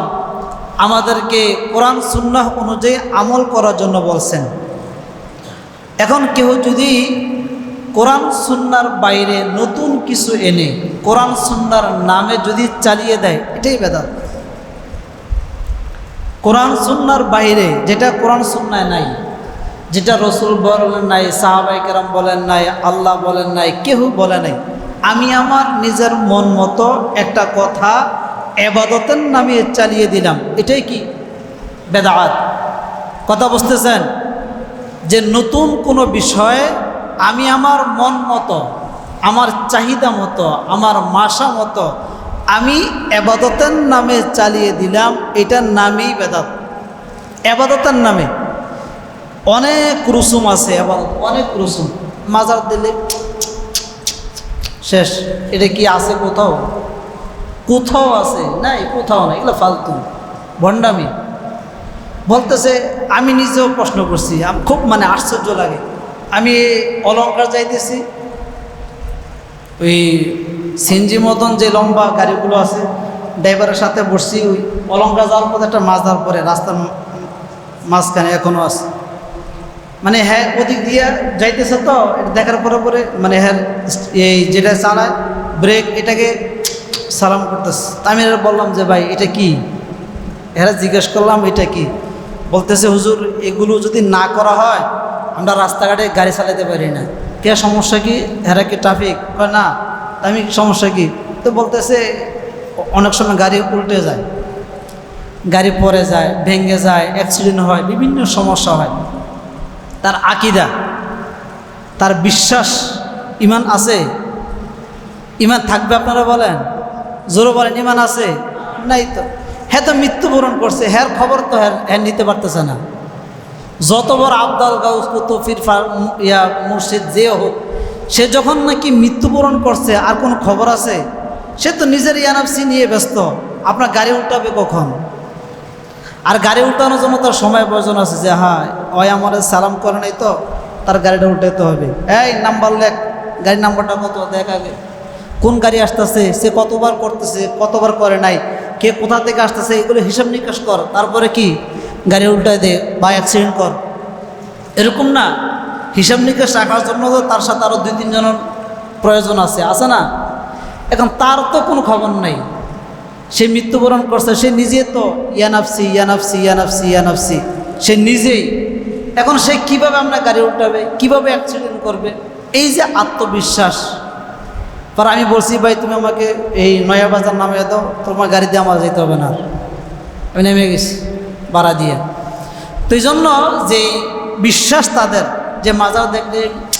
আমাদেরকে কোরআন সুন্নাহ অনুযায়ী আমল করার জন্য বলছেন। এখন কেউ যদি কোরআন সুন্নার বাইরে নতুন কিছু এনে কোরআন সুন্নার নামে যদি চালিয়ে দেয়, এটাই বেদাত। কোরআন সুন্নার বাইরে যেটা কোরআন সুন্নায় নাই, যেটা রসুল বলেন নাই, সাহাবায়ে কেরাম বলেন নাই, আল্লাহ বলেন নাই, কেউ বলে নাই, আমি আমার নিজের মন মতো একটা কথা ইবাদতের নামে চালিয়ে দিলাম, এটাই কি? বেদাত। কথা বুঝতেছেন? যে নতুন কোনো বিষয়ে আমি আমার মন মতো, আমার চাহিদা মতো, আমার মাশা মতো আমি ইবাদতের নামে চালিয়ে দিলাম, এটার নামেই বেদাত। ইবাদতের নামে অনেক রুসুম আছে, ইবাদত অনেক রুসুম। মাজার দিলে শেষ। এটা কি আছে কোথাও? কোথাও আছে নাই, কোথাও নাই। এগুলো ফালতু ভণ্ডামি। বলতেছে, আমি নিজেও প্রশ্ন করছি, খুব মানে আশ্চর্য লাগে। আমি অলংকার যাইতেছি, ওই সিনজি মতন যে লম্বা গাড়িগুলো আছে, ড্রাইভারের সাথে বসছি, ওই অলংকার যাওয়ার পথে একটা মাছ ধরার পরে রাস্তার মাঝখানে এখনও আছে। মানে হ্যাঁ ওদিক দিয়ে যাইতেছে, তো এটা দেখার পরে পরে মানে হ্যাঁ এই যেটা চালায় ব্রেক, এটাকে সালাম করতেছে। আমি বললাম যে ভাই এটা কি? এরা জিজ্ঞেস করলাম এটা কি? বলতেছে হুজুর এগুলো যদি না করা হয় আমরা রাস্তাঘাটে গাড়ি চালাতে পারি না। কে সমস্যা কি? হেরা কি ট্রাফিক? কয় না। আমি সমস্যা কি? তো বলতেছে অনেক সময় গাড়ি উল্টে যায়, গাড়ি পড়ে যায়, ভেঙে যায়, অ্যাক্সিডেন্ট হয়, বিভিন্ন সমস্যা হয়। তার আকীদা, তার বিশ্বাস, ইমান আছে? ইমান থাকবে আপনারা বলেন? জোরে বলেন, ইমান আছে? নাই তো। হ্যাঁ তো মৃত্যুবরণ করছে, হ্যার খবর তো হ্যাঁ নিতে পারতেছে না। যত বড় আবদাল গাউস কুতুব ইয়া মুর্শিদ যে হোক, সে যখন নাকি মৃত্যুবরণ করছে আর কোনো খবর আছে? সে তো নিজের ইয়ানাফসি নিয়ে ব্যস্ত। আপনার গাড়ি উল্টাবে কখন? আর গাড়ি উল্টানোর জন্য তার সময় প্রয়োজন আছে, যে হ্যাঁ ওই আমার সালাম করে নাই তো তার গাড়িটা উল্টাতে হবে। এই নাম্বার লেখ, গাড়ির নাম্বারটা কত দেখ আগে, কোন গাড়ি আসতেছে, সে কতবার করতেছে, কতবার করে নাই, কে কোথা থেকে আসতেছে, এগুলো হিসাব নিকাশ কর, তারপরে কি গাড়ি উল্টায় দে বা অ্যাক্সিডেন্ট কর। এরকম না, হিসাব নিকাশ রাখার জন্য তো তার সাথে আরও 2-3 জনের প্রয়োজন আছে না? এখন তার তো কোনো খবর নাই, সে মৃত্যুবরণ করছে, সে নিজে তো ইয়ানাফসি ইয়ানাফসি ইয়ানাফসি ইয়ানাফসি, সে নিজেই। এখন সে কিভাবে আপনার গাড়ি উল্টাবে, কিভাবে অ্যাক্সিডেন্ট করবে? এই যে আত্মবিশ্বাস। পর আমি বলছি, ভাই তুমি আমাকে এই নয়া বাজার নামিয়ে দাও, তোমার গাড়ি দিয়ে আমার যেতে হবে না। আমি নেমে গেছি ভাড়া দিয়ে। তো এই জন্য যে বিশ্বাস তাদের, যে মাজার দেখলে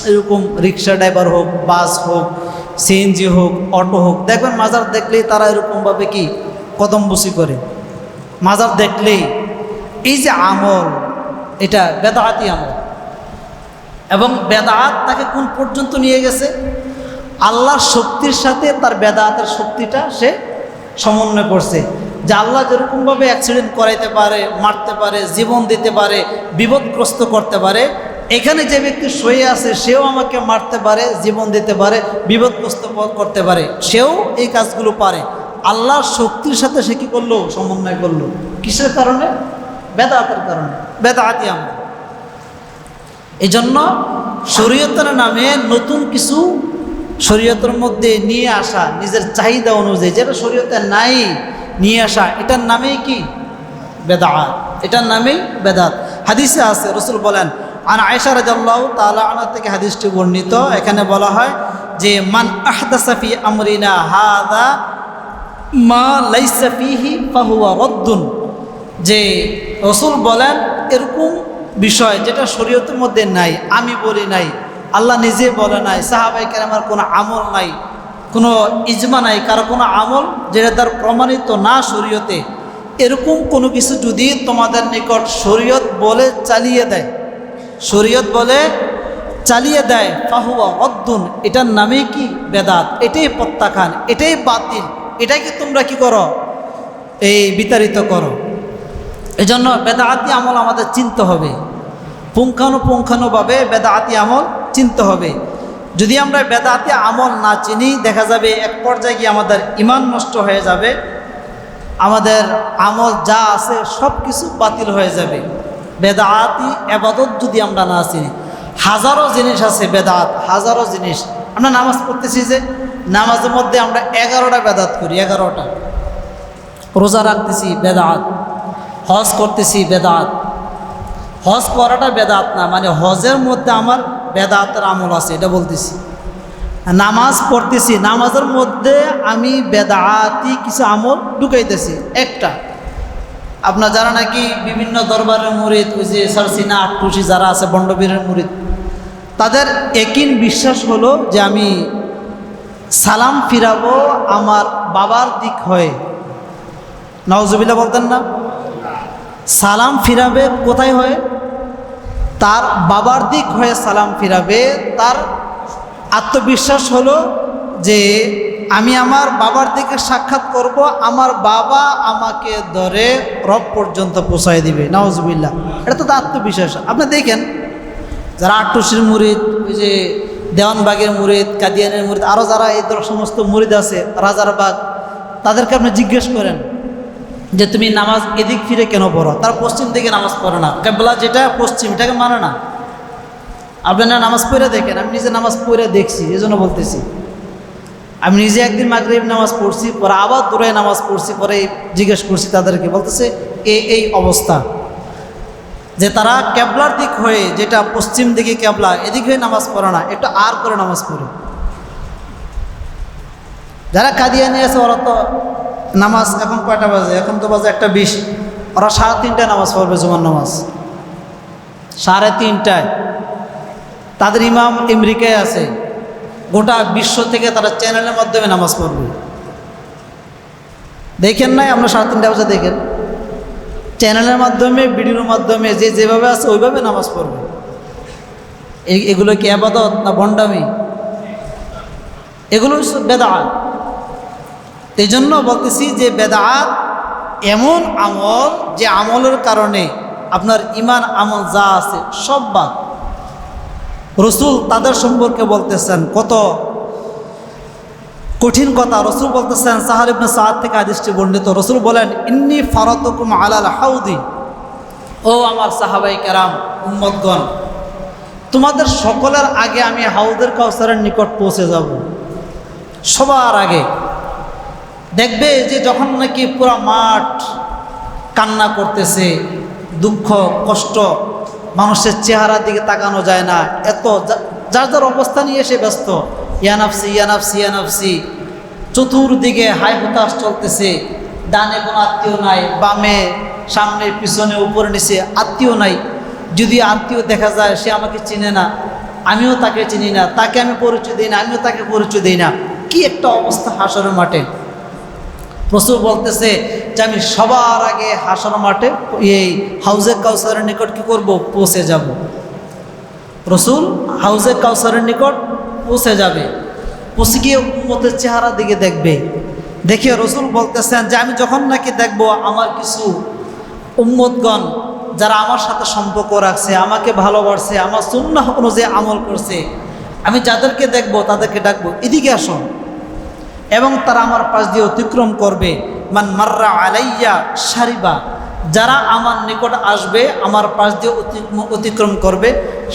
এরকম রিক্সা ড্রাইভার হোক, বাস হোক, সিএনজি হোক, অটো হোক, দেখবেন মাজার দেখলেই তারা এরকমভাবে কি কদমবুসি করে। মাজার দেখলেই এই যে আমল, এটা বেদাআতি আমল। এবং বেদাআত তাকে কোন পর্যন্ত নিয়ে গেছে? আল্লাহর শক্তির সাথে তার বেদাআতের শক্তিটা সে সমন্বয় করছে। যে আল্লাহ যেরকমভাবে অ্যাক্সিডেন্ট করাইতে পারে, মারতে পারে, জীবন দিতে পারে, বিপদগ্রস্ত করতে পারে, এখানে যে ব্যক্তি শুয়ে আছে সেও আমাকে মারতে পারে, জীবন দিতে পারে, বিপদগ্রস্ত করতে পারে, সেও এই কাজগুলো পারে। আল্লাহর শক্তির সাথে সে কী করলো? সমন্বয় করলো। কিসের কারণে? বেদাতের কারণে, বেদাতি আমল। এই জন্য শরীয়তের নামে নতুন কিছু শরীয়তের মধ্যে নিয়ে আসা, নিজের চাহিদা অনুযায়ী যেটা শরীয়তে নাই নিয়ে আসা, এটার নামেই কি? বেদাত। এটার নামেই বেদাত। হাদিসে আছে, রাসূল বলেন, আন আয়েশা রাদিয়াল্লাহু তাআলা আনহা থেকে হাদিসটি বর্ণিত। এখানে বলা হয় যে মান আহদাসা ফি আমরিনা হাযা মা লাইসা ফিহি ফাহুয়া রাদ্দুন। যে রাসূল বলেন, এরকম বিষয় যেটা শরীয়তের মধ্যে নাই, আমি বলি নাই, আল্লাহ নিজে বলে নাই, সাহাবায়ে কেরামের কোনো আমল নাই, কোনো ইজমা নাই, কারো কোনো আমল যেটা তার প্রমাণিত না শরীয়তে, এরকম কোনো কিছু যদি তোমাদের নিকট শরীয়ত বলে চালিয়ে দেয়, শরীয়ত বলে চালিয়ে দেয়, ফাহুয়া রাদ্দুন, এটার নামেই কি? বেদাত। এটাই প্রত্যাখ্যান, এটাই বাতিল, এটাকে তোমরা কি করো? এই বিতাড়িত করো। এজন্য বেদাতি আমল আমাদের চিনতে হবে, পুঙ্খানুপুঙ্খানুভাবে বেদাতি আমল চিনতে হবে। যদি আমরা বেদাতি আমল না চিনি, দেখা যাবে এক পর্যায়ে গিয়ে আমাদের ঈমান নষ্ট হয়ে যাবে, আমাদের আমল যা আছে সব কিছু বাতিল হয়ে যাবে। বেদাতি ইবাদত যদি আমরা না চিনি, হাজারো জিনিস আছে বেদাত, হাজারো জিনিস। আমরা নামাজ পড়তেছি, যে নামাজের মধ্যে আমরা 11টা বেদাত করি, 11টা। রোজা রাখতেছি বেদাত, হজ করতেছি বেদাত। হজ করাটা বেদাত না, মানে হজের মধ্যে আমার বেদাতের আমল আছে, এটা বলতেছি। নামাজ পড়তেছি, নামাজের মধ্যে আমি বেদাতি কিছু আমল ঢুকাইতেছি। একটা, আপনার যারা নাকি বিভিন্ন দরবারের মুরিদ, ওই যে সারসিনা আটটুসি যারা আছে বন্ডবীরের মুরিদ, তাদের একিন বিশ্বাস হলো যে আমি সালাম ফিরাবো আমার বাবার দিক হয়ে। নাউজুবিল্লাহ বলতেন না? সালাম ফিরাবে কোথায় হয়ে? তার বাবার দিক হয়ে সালাম ফিরাবে। তার আত্মবিশ্বাস হলো যে আমি আমার বাবার দিকে সাক্ষাৎ করব, আমার বাবা আমাকে ধরে রব পর্যন্ত পৌঁছায় দিবে। নাউজুবিল্লাহ, এটা তো আত্মবিশ্বাস। আপনি দেখেন যারা আটটুসির মুরিদ, ওই যে দেওয়ানবাগের মুরিদ, কাদিয়ানের মুরিদ, আরও যারা এই সমস্ত মুরিদ আছে রাজারবাগ, তাদেরকে আপনি জিজ্ঞেস করেন যে তুমি নামাজ এদিক ফিরে কেন পড়ো? তার পশ্চিম দিকে নামাজ পড়ে না, কেবলা যেটা পশ্চিম এটাকে মানে না। আপনারা নামাজ পড়ে দেখেন, আমি নিজে নামাজ পড়ে দেখছি, এই জন্য বলতেছি। আমি নিজে একদিন মাগরিব নামাজ পড়ছি, পরে আবার দূরে নামাজ পড়ছি, পরে জিজ্ঞেস করছি তাদেরকে, বলতেছে এই অবস্থা। যে তারা কেবলার দিক হয়ে, যেটা পশ্চিম দিকে কেবলা, এদিক হয়ে নামাজ পড়ে না, একটু আর করে নামাজ পড়ে। যারা কাদিয়ানি আছে ওরা তো নামাজ এখন কয়টা বাজে? এখন তো বাজে 1:20। ওরা 3:30টায় নামাজ পড়বে, জুমার নামাজ 3:30টায়। তাদের ইমাম আমেরিকায় আছে, গোটা বিশ্ব থেকে তারা চ্যানেলের মাধ্যমে নামাজ পড়বে। দেখেন নাই আমরা 3:30 বাজে দেখেন, চ্যানেলের মাধ্যমে, ভিডিওর মাধ্যমে যে যেভাবে আছে ওইভাবে নামাজ পড়বে। এগুলো কি ইবাদত না ভণ্ডামি? এগুলো বেদাত। এই জন্য বলতেছি যে বেদাত এমন আমল, যে আমলের কারণে আপনার ইমান আমল যা আছে সব বাদ। রসুল তাদের সম্পর্কে বলতেছেন কত কঠিন কথা। রসুল বলতেছেন, সাহাল ইবনে সাদ থেকে হাদিসটি বর্ণিত, রসুল বলেন, ইন্নী ফারাতুকুম আলাল হাউদি, ও আমার সাহাবাই কেরাম, উম্মতগণ, তোমাদের সকলের আগে আমি হাউদের কাউসারের নিকট পৌঁছে যাব। সবার আগে দেখবে যে যখন নাকি পুরো মাঠ কান্না করতেছে, দুঃখ কষ্ট, মানুষের চেহারার দিকে তাকানো যায় না, এত যার যার অবস্থা নিয়ে এসে ব্যস্ত, ইয়ানাফসি ইয়ানাফসি ইয়ানাফসি, চতুর্দিকে হাই হুতাশ চলতেছে, ডানে কোনো আত্মীয় নাই, বামে সামনে পিছনে উপরে নিচে আত্মীয় নাই। যদি আত্মীয় দেখা যায় সে আমাকে চিনে না, আমিও তাকে চিনি না, তাকে আমি পরিচয় দিই না, আমিও তাকে পরিচয় দিই না। কি একটা অবস্থা হাসরের মাঠে। রাসূল বলতেছে যে আমি সবার আগে হাসর মাঠে এই হাউজে কাউসারের নিকট কি করব? পৌঁছে যাব। রাসূল হাউজে কাউসারের নিকট পৌঁছে যাবে, পৌঁছে গিয়ে উম্মতের চেহারা দিকে দেখবে। দেখে রাসূল বলতেছেন যে আমি যখন নাকি দেখব আমার কিছু উম্মতগণ যারা আমার সাথে সম্পর্ক রাখছে, আমাকে ভালোবাসছে, আমার সুন্নাহ অনুযায়ী আমল করছে, আমি যাদেরকে দেখব তাদেরকে ডাকবো, এদিকে আসুন। এবং তারা আমার পাশ দিয়ে অতিক্রম করবে। মান মাররা আলাইয়া শারিবা, যারা আমার নিকট আসবে আমার পাশ দিয়ে অতিক্রম করবে,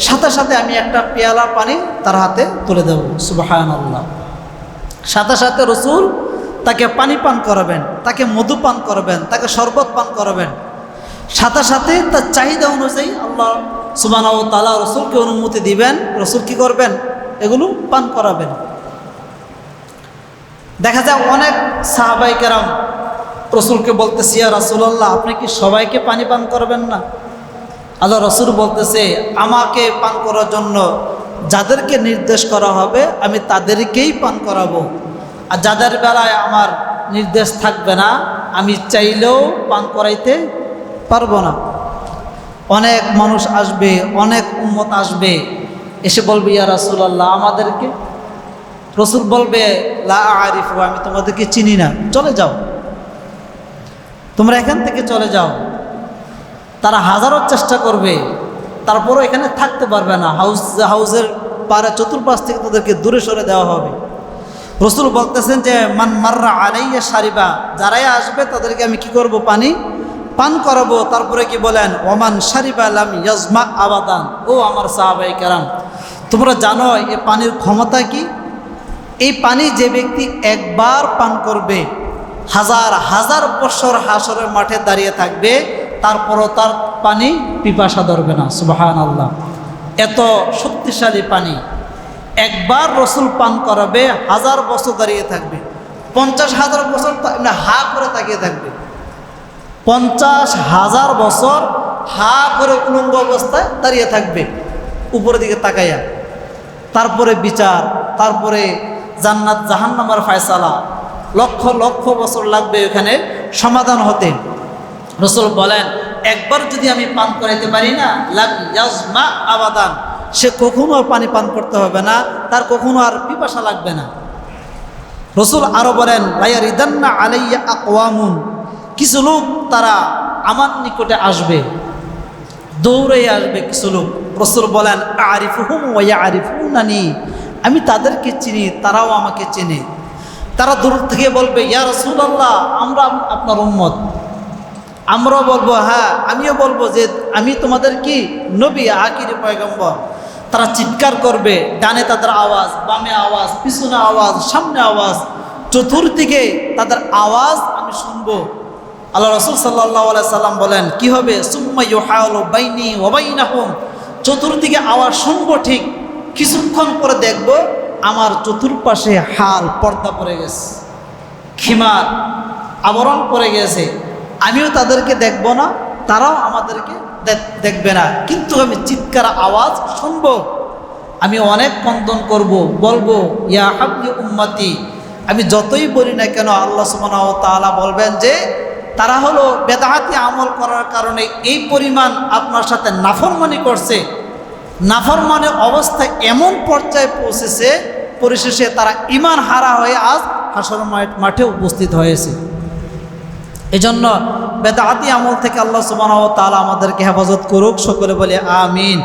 সাথে সাথে আমি একটা পেয়ালা পানি তার হাতে তুলে দেব। সুবহানাল্লাহ। সাথে সাথে রাসূল তাকে পানি পান করাবেন, তাকে মধু পান করাবেন, তাকে শরবত পান করাবেন। সাথে সাথে তার চাহিদা অনুযায়ী আল্লাহ সুবহানাহু ওয়া তাআলা রাসূলকে অনুমতি দিবেন, রাসূল কি করবেন? এগুলো পান করাবেন। দেখা যায় অনেক সাহাবায়ে কেরাম রাসূলকে বলতেছে, ইয়া রাসূলুল্লাহ, আপনি কি সবাইকে পানি পান করবেন না? আল্লাহ রাসূল বলতেছে, আমাকে পান করার জন্য যাদেরকে নির্দেশ করা হবে আমি তাদেরকেই পান করাবো, আর যাদের বেলায় আমার নির্দেশ থাকবে না আমি চাইলেও পান করাইতে পারবো না। অনেক মানুষ আসবে, অনেক উম্মত আসবে, এসে বলবে, ইয়া রাসূলুল্লাহ, আমাদেরকে। রাসূল বলবে, লা আরিফু, আমি তোমাদেরকে চিনি না, চলে যাও, তোমরা এখান থেকে চলে যাও। তারা হাজারো চেষ্টা করবে, তারপরও এখানে থাকতে পারবে না। হাউজের পাড়ে চতুর্পাশ থেকে তাদেরকে দূরে সরে দেওয়া হবে। রাসূল বলতেছেন যে মান মাররা আলাইয়া শারিবা, যারাই আসবে তাদেরকে আমি কি করব? পানি পান করাবো। তারপরে কি বলেন? ওমান শারিবা লাম ইয়াজমা আবাদান। ও আমার সাহাবায়ে কেরাম, তোমরা জানো এই পানির ক্ষমতা কি? এই পানি যে ব্যক্তি একবার পান করবে হাজার হাজার বছর হাসরের মাঠে দাঁড়িয়ে থাকবে, তারপরও তার পানি পিপাসা ধরবে না। সুবহানাল্লাহ। এত শক্তিশালী পানি একবার রাসূল পান করাবে, হাজার বছর দাঁড়িয়ে থাকবে, 50,000 বছর হা করে তাকিয়ে থাকবে, 50,000 বছর হা করে উলঙ্গ অবস্থায় দাঁড়িয়ে থাকবে উপরের দিকে তাকাইয়া। তারপরে বিচার, তারপরে জান্নাত জাহান্নামের ফয়সালা, লক্ষ লক্ষ বছর লাগবে এখানে সমাধান হতে। রাসূল বলেন, একবার যদি আমি পান করাইতে পারি না, লাম ইয়াজমা আবাদান, সে কখনো আর পানি পান করতে হবে না, তার কখনো আর পিপাসা লাগবে না। রাসূল আরো বলেন, লায়ারিদান্না আলাইয়া আকওয়ামুন, কিছু লোক তারা আমার নিকটে আসবে, দৌড়ে আসবে কিছু লোক। রাসূল বলেন, আরিফুহুম ওয়া ইয়ারিফুনানি, আমি তাদেরকে চিনি, তারাও আমাকে চেনে। তারা দূর থেকে বলবে, ইয়া রাসূলুল্লাহ, আমরা আপনার উম্মত। আমরাও বলবো, হ্যাঁ আমিও বলবো যে আমি তোমাদের কি নবী, আখির পয়গম্বর। তারা চিৎকার করবে, ডানে তাদের আওয়াজ, বামে আওয়াজ, পিছনে আওয়াজ, সামনে আওয়াজ, চতুর্দিকে তাদের আওয়াজ আমি শুনবো। আল্লাহ রাসূল সাল্লাল্লাহু আলাইহি সাল্লাম বলেন কি হবে, সুম্মা ইউহালু বাইনি ওয়া বাইনাহুম, চতুর্দিকে আওয়াজ শুনবো ঠিক, কিছুক্ষণ পরে দেখব আমার চতুর্পাশে হাল পর্দা পড়ে গেছে, খিমার আবরণ পড়ে গেছে। আমিও তাদেরকে দেখব না, তারাও আমাদেরকে দেখবে না, কিন্তু আমি চিৎকার আওয়াজ শুনবো। আমি অনেক কন্দন করব, বলবো ইয়া হাবলি উম্মতি। আমি যতই বলি না কেন আল্লাহ সুবহানাহু ওয়া তাআলা বলবেন যে তারা হলো বেদাতি আমল করার কারণে এই পরিমাণ আপনার সাথে নাফরমানি করছে, নাফরমানি অবস্থা এমন পর্যায়ে পৌঁছেছে, পরিশেষে তারা ঈমান হারা হয়ে আজ হাসর মাঠে উপস্থিত হয়েছে। এজন্য বেদাতি আমল থেকে আল্লাহ সুবহানাহু ওয়া তাআলা আমাদেরকে হেফাজত করুক, সকলে বলে আমিন।